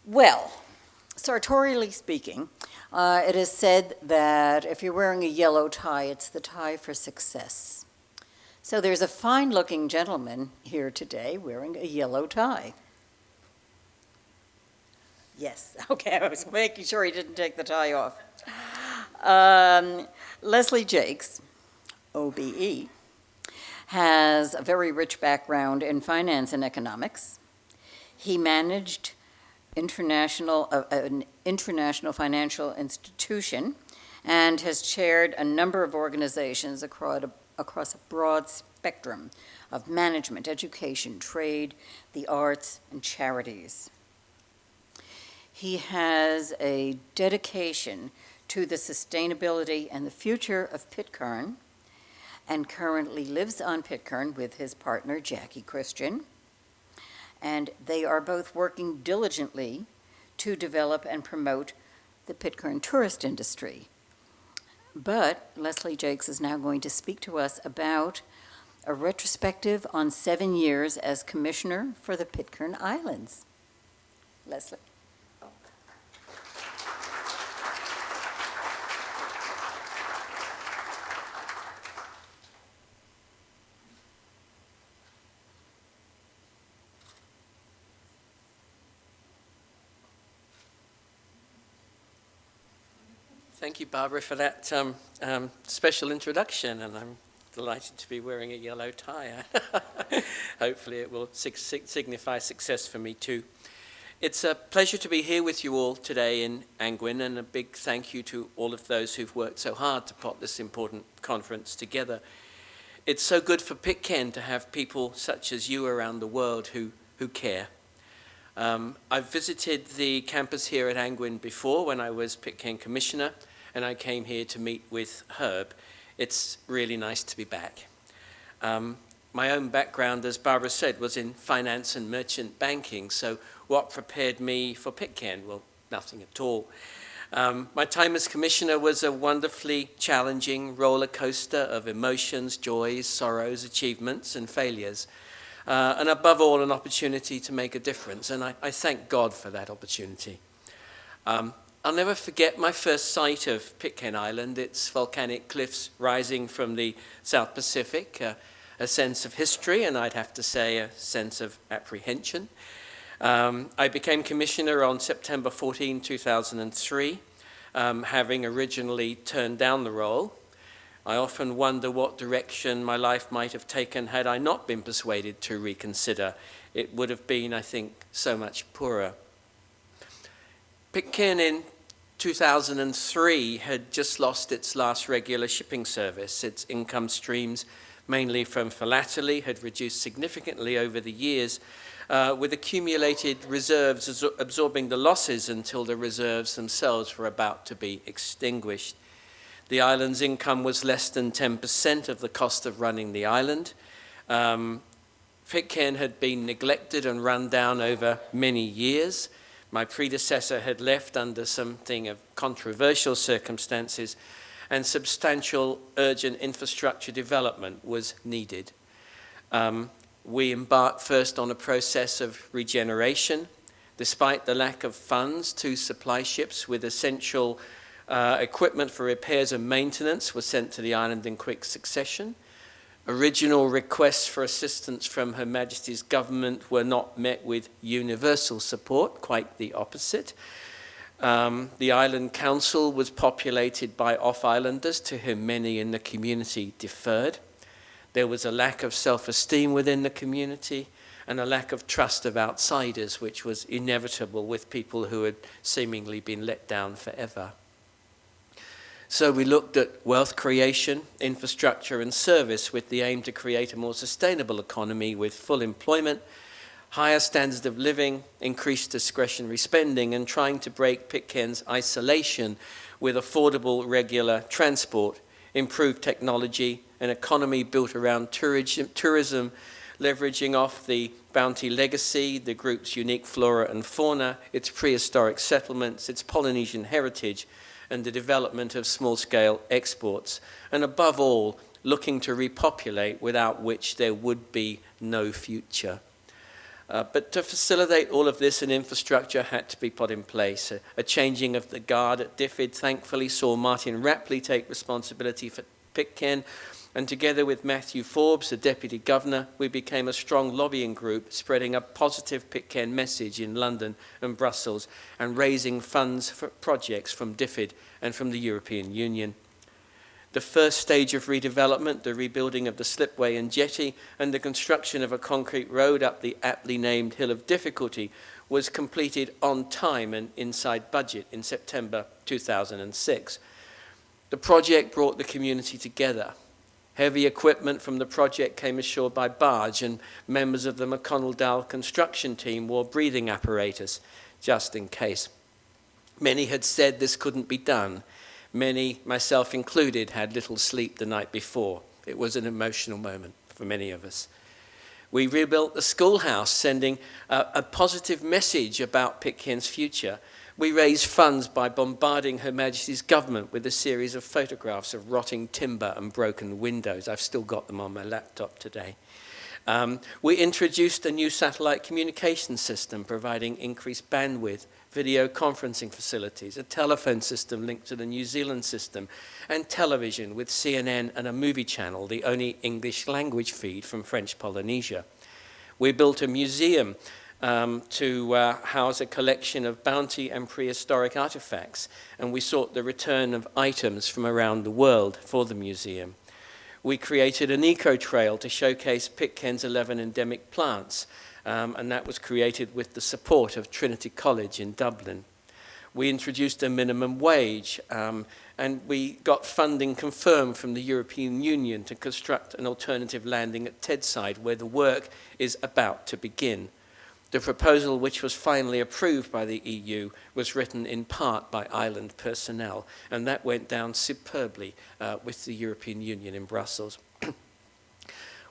Well, sartorially speaking, it is said that if you're wearing a yellow tie, it's the tie for success. So there's a fine-looking gentleman here today wearing a yellow tie. Yes, okay, I was making sure he didn't take the tie off. Leslie Jakes, OBE, has a very rich background in finance and economics. He managed an international financial institution and has chaired a number of organizations across a broad spectrum of management, education, trade, the arts, and charities. He has a dedication to the sustainability and the future of Pitcairn, and currently lives on Pitcairn with his partner, Jackie Christian. And they are both working diligently to develop and promote the Pitcairn tourist industry. But Leslie Jakes is now going to speak to us about a retrospective on 7 years as Commissioner for the Pitcairn Islands. Leslie. Thank you, Barbara, for that special introduction, and I'm delighted to be wearing a yellow tie. Hopefully it will signify success for me too. It's a pleasure to be here with you all today in Angwin, and a big thank you to all of those who've worked so hard to put this important conference together. It's so good for Pitcairn to have people such as you around the world who care. I've visited the campus here at Angwin before when I was Pitcairn Commissioner, and I came here to meet with Herb. It's really nice to be back. My own background, as Barbara said, was in finance and merchant banking, so what prepared me for Pitcairn? Well, nothing at all. My time as Commissioner was a wonderfully challenging roller coaster of emotions, joys, sorrows, achievements, and failures. And above all, an opportunity to make a difference, and I thank God for that opportunity. I'll never forget my first sight of Pitcairn Island, its volcanic cliffs rising from the South Pacific, a sense of history, and I'd have to say a sense of apprehension. I became Commissioner on September 14, 2003, having originally turned down the role. I often wonder what direction my life might have taken had I not been persuaded to reconsider. It would have been, I think, so much poorer. Pitcairn in 2003 had just lost its last regular shipping service. Its income streams, mainly from philately, had reduced significantly over the years, with accumulated reserves absorbing the losses until the reserves themselves were about to be extinguished. The island's income was less than 10% of the cost of running the island. Pitcairn had been neglected and run down over many years. My predecessor had left under something of controversial circumstances, and substantial urgent infrastructure development was needed. We embarked first on a process of regeneration. Despite the lack of funds, 2 supply ships with essential equipment for repairs and maintenance were sent to the island in quick succession. Original requests for assistance from Her Majesty's government were not met with universal support, quite the opposite. The Island Council was populated by off-islanders to whom many in the community deferred. There was a lack of self-esteem within the community and a lack of trust of outsiders, which was inevitable with people who had seemingly been let down forever. So we looked at wealth creation, infrastructure and service with the aim to create a more sustainable economy with full employment, higher standards of living, increased discretionary spending, and trying to break Pitcairn's isolation with affordable, regular transport, improved technology, an economy built around tourism, leveraging off the Bounty legacy, the group's unique flora and fauna, its prehistoric settlements, its Polynesian heritage, and the development of small-scale exports, and above all, looking to repopulate, without which there would be no future. But to facilitate all of this, an infrastructure had to be put in place. A changing of the guard at DFID thankfully saw Martin Rapley take responsibility for Pitcairn, and together with Matthew Forbes, the Deputy Governor, we became a strong lobbying group spreading a positive Pitcairn message in London and Brussels and raising funds for projects from DFID and from the European Union. The first stage of redevelopment, the rebuilding of the slipway and jetty and the construction of a concrete road up the aptly named Hill of Difficulty, was completed on time and inside budget in September 2006. The project brought the community together. Heavy equipment from the project came ashore by barge, and members of the McConnell Dowell construction team wore breathing apparatus, just in case. Many had said this couldn't be done. Many, myself included, had little sleep the night before. It was an emotional moment for many of us. We rebuilt the schoolhouse, sending a positive message about Pitcairn's future. We raised funds by bombarding Her Majesty's government with a series of photographs of rotting timber and broken windows. I've still got them on my laptop today. We introduced a new satellite communication system providing increased bandwidth, video conferencing facilities, a telephone system linked to the New Zealand system, and television with CNN and a movie channel, the only English language feed from French Polynesia. We built a museum to house a collection of bounty and prehistoric artifacts, and we sought the return of items from around the world for the museum. We created an eco-trail to showcase Pitcairn's 11 endemic plants, and that was created with the support of Trinity College in Dublin. We introduced a minimum wage, and we got funding confirmed from the European Union to construct an alternative landing at Tedside, where the work is about to begin. The proposal, which was finally approved by the EU, was written in part by island personnel, and that went down superbly with the European Union in Brussels.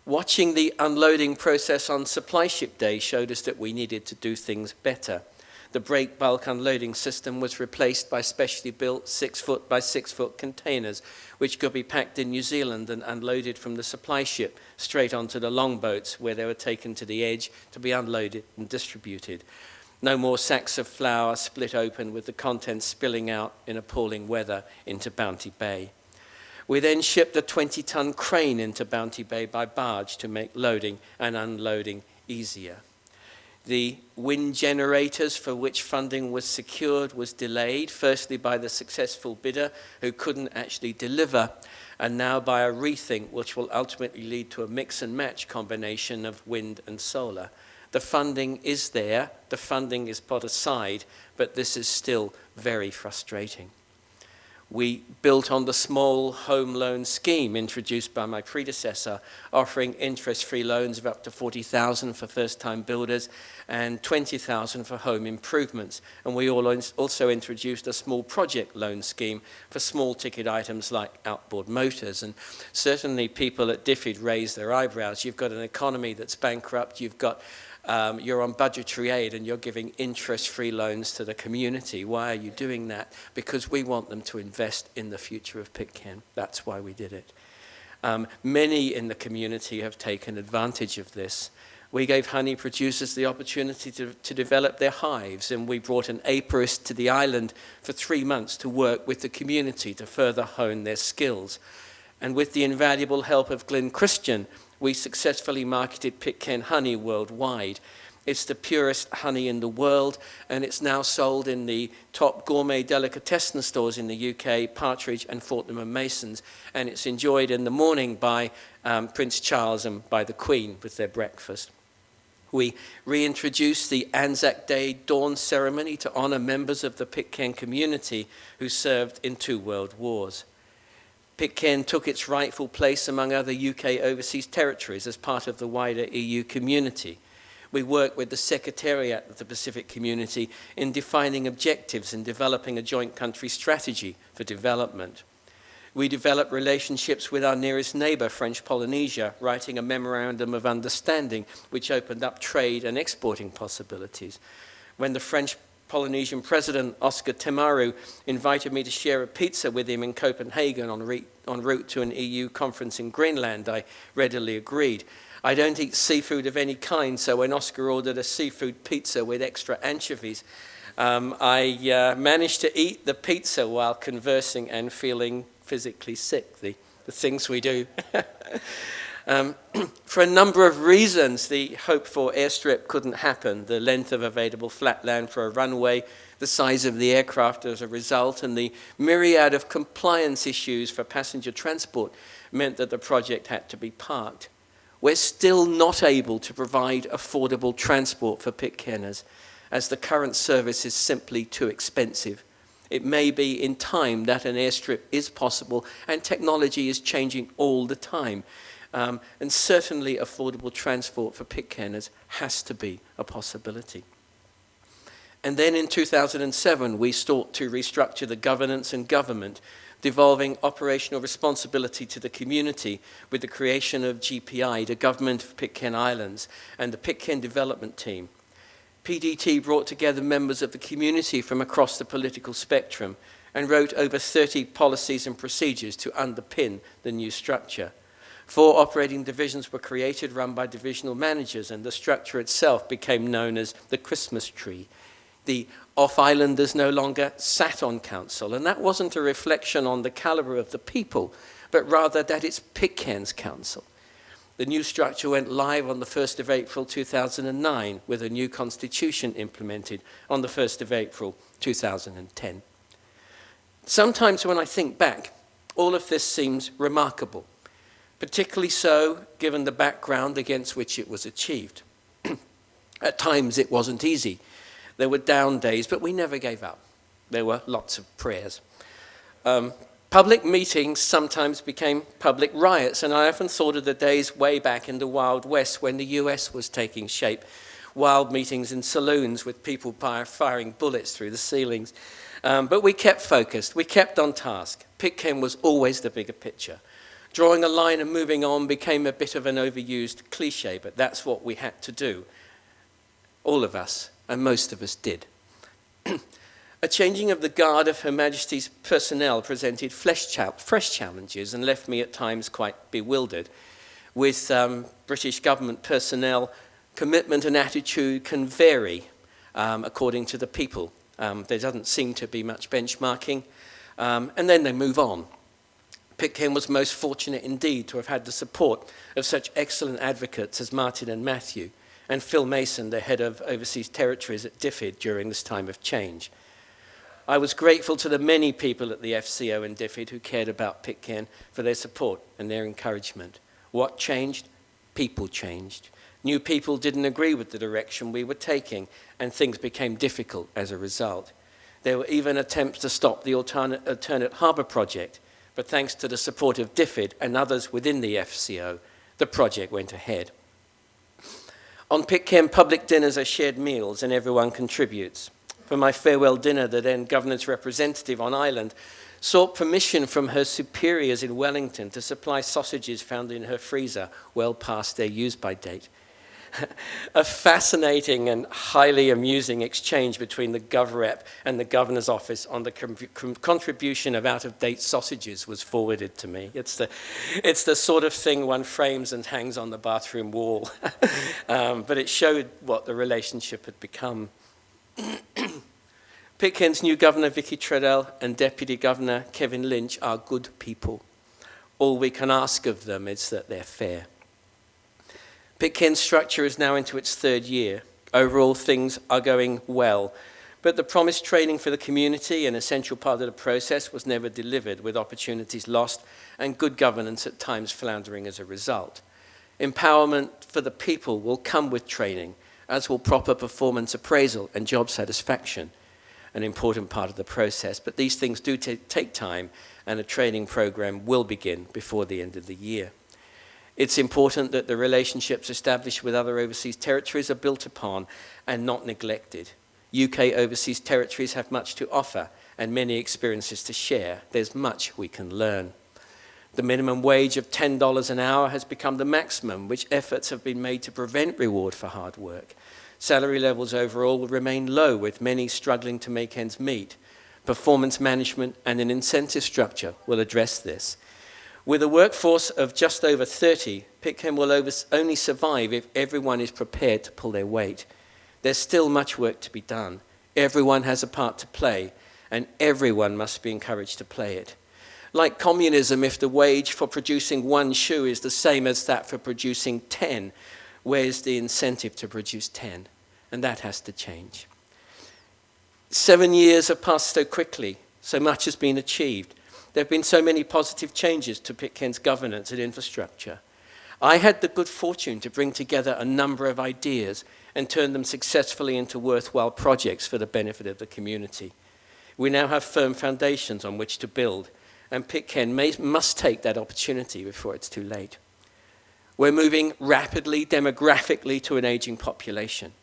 Watching the unloading process on supply ship day showed us that we needed to do things better. The break bulk unloading system was replaced by specially built 6-foot by 6-foot containers, which could be packed in New Zealand and unloaded from the supply ship straight onto the longboats, where they were taken to the edge to be unloaded and distributed. No more sacks of flour split open with the contents spilling out in appalling weather into Bounty Bay. We then shipped a 20-ton crane into Bounty Bay by barge to make loading and unloading easier. The wind generators for which funding was secured was delayed, firstly by the successful bidder who couldn't actually deliver, and now by a rethink which will ultimately lead to a mix and match combination of wind and solar. The funding is there, the funding is put aside, but this is still very frustrating. We built on the small home loan scheme introduced by my predecessor, offering interest-free loans of up to $40,000 for first-time builders and $20,000 for home improvements. And we also introduced a small project loan scheme for small-ticket items like outboard motors. And certainly people at DFID raised their eyebrows. You've got an economy that's bankrupt. You're on budgetary aid and you're giving interest-free loans to the community. Why are you doing that? Because we want them to invest in the future of Pitcairn. That's why we did it. Many in the community have taken advantage of this. We gave honey producers the opportunity to develop their hives, and we brought an apiarist to the island for 3 months to work with the community to further hone their skills. And with the invaluable help of Glenn Christian, we successfully marketed Pitcairn honey worldwide. It's the purest honey in the world, and it's now sold in the top gourmet delicatessen stores in the UK, Partridge and Fortnum and Masons, and it's enjoyed in the morning by Prince Charles and by the Queen with their breakfast. We reintroduced the Anzac Day dawn ceremony to honour members of the Pitcairn community who served in 2 world wars. Pitcairn took its rightful place among other UK overseas territories as part of the wider EU community. We work with the Secretariat of the Pacific Community in defining objectives and developing a joint country strategy for development. We developed relationships with our nearest neighbour, French Polynesia, writing a memorandum of understanding which opened up trade and exporting possibilities. When the French Polynesian President Oscar Temaru invited me to share a pizza with him in Copenhagen en route to an EU conference in Greenland, I readily agreed. I don't eat seafood of any kind, so when Oscar ordered a seafood pizza with extra anchovies, I managed to eat the pizza while conversing and feeling physically sick, the things we do. For a number of reasons, the hoped-for airstrip couldn't happen. The length of available flat land for a runway, the size of the aircraft as a result, and the myriad of compliance issues for passenger transport meant that the project had to be parked. We're still not able to provide affordable transport for Pitcairners, as the current service is simply too expensive. It may be in time that an airstrip is possible, and technology is changing all the time. And certainly affordable transport for Pitcairners has to be a possibility. And then in 2007, we sought to restructure the governance and government, devolving operational responsibility to the community with the creation of GPI, the Government of Pitcairn Islands, and the Pitcairn Development Team. PDT brought together members of the community from across the political spectrum and wrote over 30 policies and procedures to underpin the new structure. 4 operating divisions were created, run by divisional managers, and the structure itself became known as the Christmas tree. The off-islanders no longer sat on council, and that wasn't a reflection on the calibre of the people, but rather that it's Pitcairn's council. The new structure went live on the 1st of April 2009, with a new constitution implemented on the 1st of April 2010. Sometimes when I think back, all of this seems remarkable, particularly so given the background against which it was achieved. At times it wasn't easy. There were down days, but we never gave up. There were lots of prayers. Public meetings sometimes became public riots, and I often thought of the days way back in the Wild West when the US was taking shape. Wild meetings in saloons with people firing bullets through the ceilings. But we kept focused. We kept on task. Pitcairn was always the bigger picture. Drawing a line and moving on became a bit of an overused cliche, but that's what we had to do. All of us, and most of us did. A changing of the guard of Her Majesty's personnel presented fresh challenges and left me at times quite bewildered. With British government personnel, commitment and attitude can vary according to the people. There doesn't seem to be much benchmarking, and then they move on. Pitcairn was most fortunate indeed to have had the support of such excellent advocates as Martin and Matthew, and Phil Mason, the head of Overseas Territories at DFID during this time of change. I was grateful to the many people at the FCO and DFID who cared about Pitcairn for their support and their encouragement. What changed? People changed. New people didn't agree with the direction we were taking, and things became difficult as a result. There were even attempts to stop the alternate harbour project, but thanks to the support of DFID and others within the FCO, the project went ahead. On Pitcairn, public dinners are shared meals and everyone contributes. For my farewell dinner, the then Governor's representative on island sought permission from her superiors in Wellington to supply sausages found in her freezer well past their use-by date. A fascinating and highly amusing exchange between the GovRep and the Governor's office on the contribution of out-of-date sausages was forwarded to me. It's the sort of thing one frames and hangs on the bathroom wall. But it showed what the relationship had become. Pitcairn's new Governor, Vicky Treadell, and Deputy Governor, Kevin Lynch, are good people. All we can ask of them is that they're fair. Pitcairn's structure is now into its 3rd year. Overall, things are going well, but the promised training for the community, an essential part of the process, was never delivered, with opportunities lost and good governance at times floundering as a result. Empowerment for the people will come with training, as will proper performance appraisal and job satisfaction, an important part of the process, but these things do take time, and a training program will begin before the end of the year. It's important that the relationships established with other overseas territories are built upon and not neglected. UK overseas territories have much to offer and many experiences to share. There's much we can learn. The minimum wage of $10 an hour has become the maximum, which efforts have been made to prevent reward for hard work. Salary levels overall remain low, with many struggling to make ends meet. Performance management and an incentive structure will address this. With a workforce of just over 30, Pitcairn will only survive if everyone is prepared to pull their weight. There's still much work to be done. Everyone has a part to play, and everyone must be encouraged to play it. Like communism, if the wage for producing one shoe is the same as that for producing 10, where's the incentive to produce 10? And that has to change. 7 years have passed so quickly, so much has been achieved. There have been so many positive changes to Pitcairn's governance and infrastructure. I had the good fortune to bring together a number of ideas and turn them successfully into worthwhile projects for the benefit of the community. We now have firm foundations on which to build, and Pitcairn must take that opportunity before it's too late. We're moving rapidly demographically to an aging population.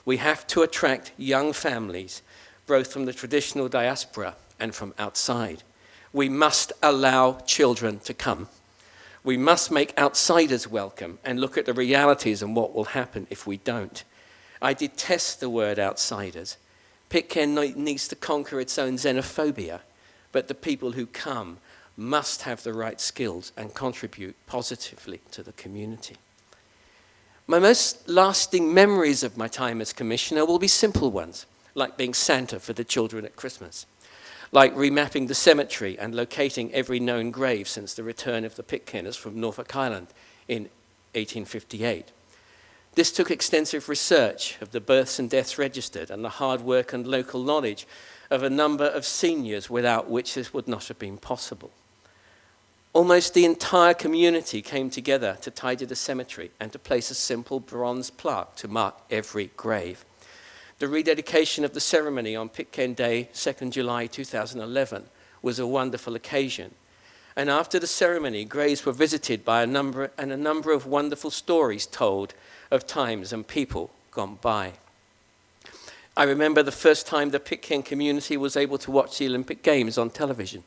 We have to attract young families, both from the traditional diaspora and from outside. We must allow children to come. We must make outsiders welcome and look at the realities and what will happen if we don't. I detest the word outsiders. Pitcairn needs to conquer its own xenophobia, but the people who come must have the right skills and contribute positively to the community. My most lasting memories of my time as Commissioner will be simple ones, like being Santa for the children at Christmas, like remapping the cemetery and locating every known grave since the return of the Pitcairners from Norfolk Island in 1858. This took extensive research of the births and deaths registered and the hard work and local knowledge of a number of seniors without which this would not have been possible. Almost the entire community came together to tidy the cemetery and to place a simple bronze plaque to mark every grave. The rededication of the ceremony on Pitcairn Day, 2nd July 2011, was a wonderful occasion. And after the ceremony, graves were visited by a number of wonderful stories told of times and people gone by. I remember the first time the Pitcairn community was able to watch the Olympic Games on television.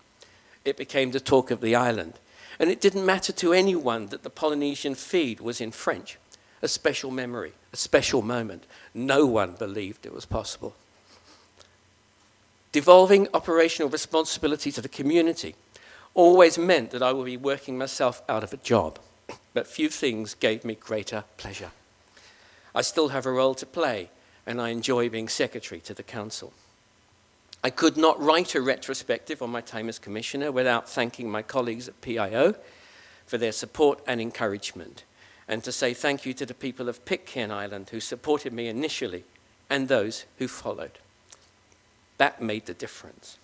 It became the talk of the island. And it didn't matter to anyone that the Polynesian feed was in French. A special memory, a special moment. No one believed it was possible. Devolving operational responsibility to the community always meant that I would be working myself out of a job, but few things gave me greater pleasure. I still have a role to play, and I enjoy being secretary to the council. I could not write a retrospective on my time as Commissioner without thanking my colleagues at PIO for their support and encouragement, and to say thank you to the people of Pitcairn Island who supported me initially and those who followed. That made the difference.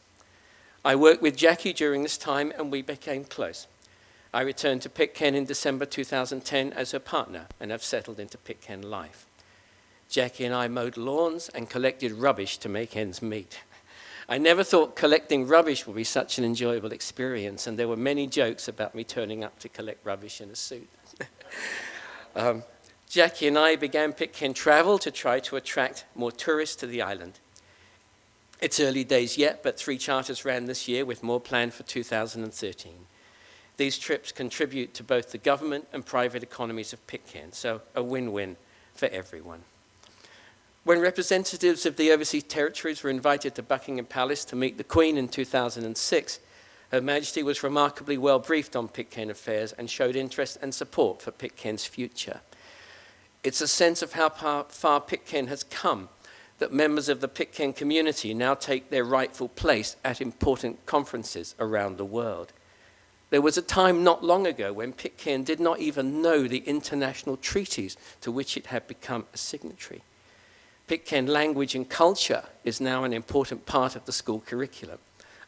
I worked with Jackie during this time and we became close. I returned to Pitcairn in December 2010 as her partner and have settled into Pitcairn life. Jackie and I mowed lawns and collected rubbish to make ends meet. I never thought collecting rubbish would be such an enjoyable experience, and there were many jokes about me turning up to collect rubbish in a suit. Jackie and I began Pitcairn Travel to try to attract more tourists to the island. It's early days yet, but 3 charters ran this year with more planned for 2013. These trips contribute to both the government and private economies of Pitcairn, so a win-win for everyone. When representatives of the overseas territories were invited to Buckingham Palace to meet the Queen in 2006, Her Majesty was remarkably well briefed on Pitcairn affairs and showed interest and support for Pitcairn's future. It's a sense of how far Pitcairn has come that members of the Pitcairn community now take their rightful place at important conferences around the world. There was a time not long ago when Pitcairn did not even know the international treaties to which it had become a signatory. Pitcairn language and culture is now an important part of the school curriculum,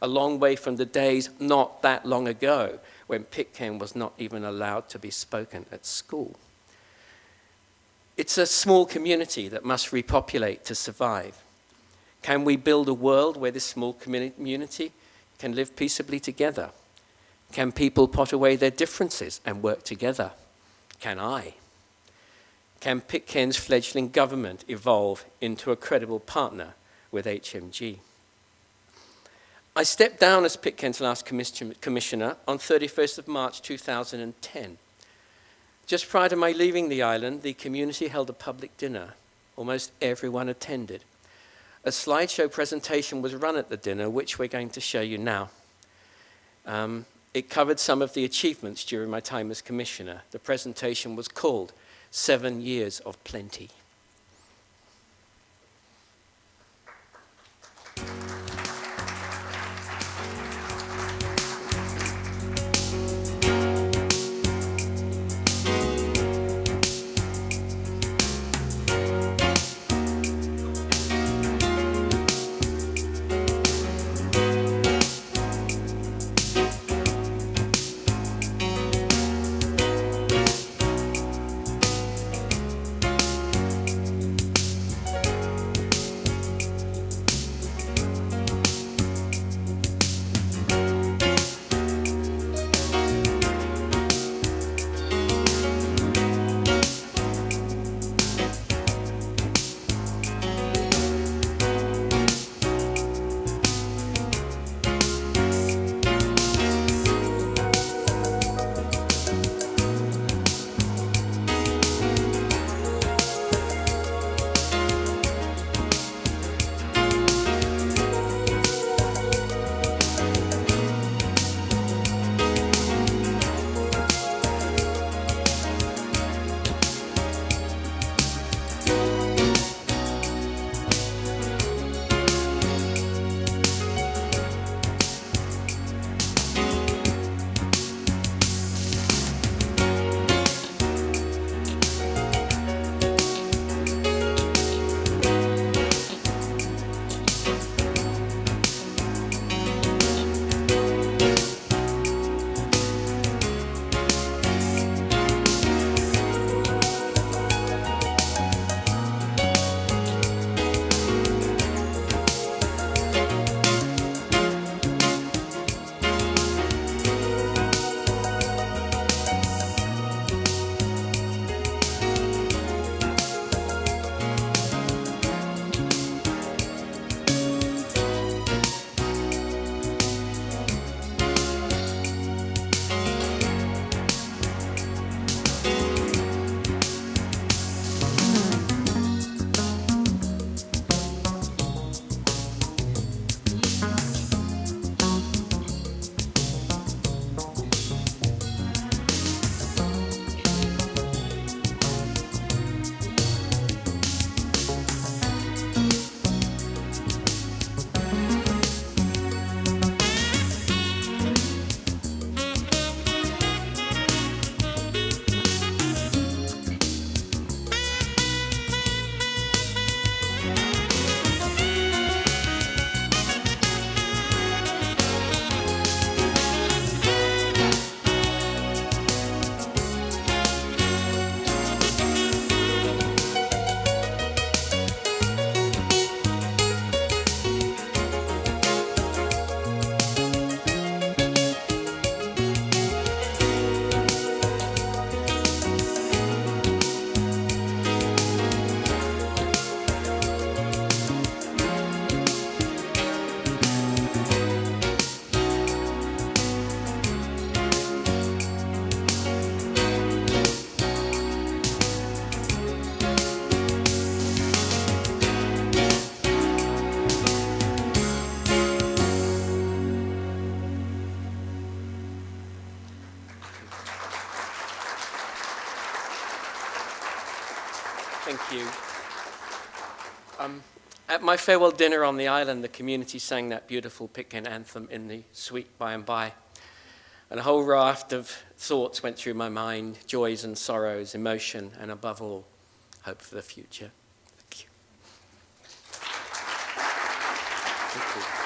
a long way from the days not that long ago when Pitcairn was not even allowed to be spoken at school. It's a small community that must repopulate to survive. Can we build a world where this small community can live peaceably together? Can people put away their differences and work together? Can I? Can Pitcairn's fledgling government evolve into a credible partner with HMG? I stepped down as Pitcairn's last commissioner on 31st of March 2010. Just prior to my leaving the island, the community held a public dinner. Almost everyone attended. A slideshow presentation was run at the dinner, which we're going to show you now. it covered some of the achievements during my time as Commissioner. The presentation was called 7 Years of Plenty. Thank you. At my farewell dinner on the island, the community sang that beautiful Pitcairn anthem in the sweet by and by. And a whole raft of thoughts went through my mind, joys and sorrows, emotion, and above all, hope for the future. Thank you. Thank you.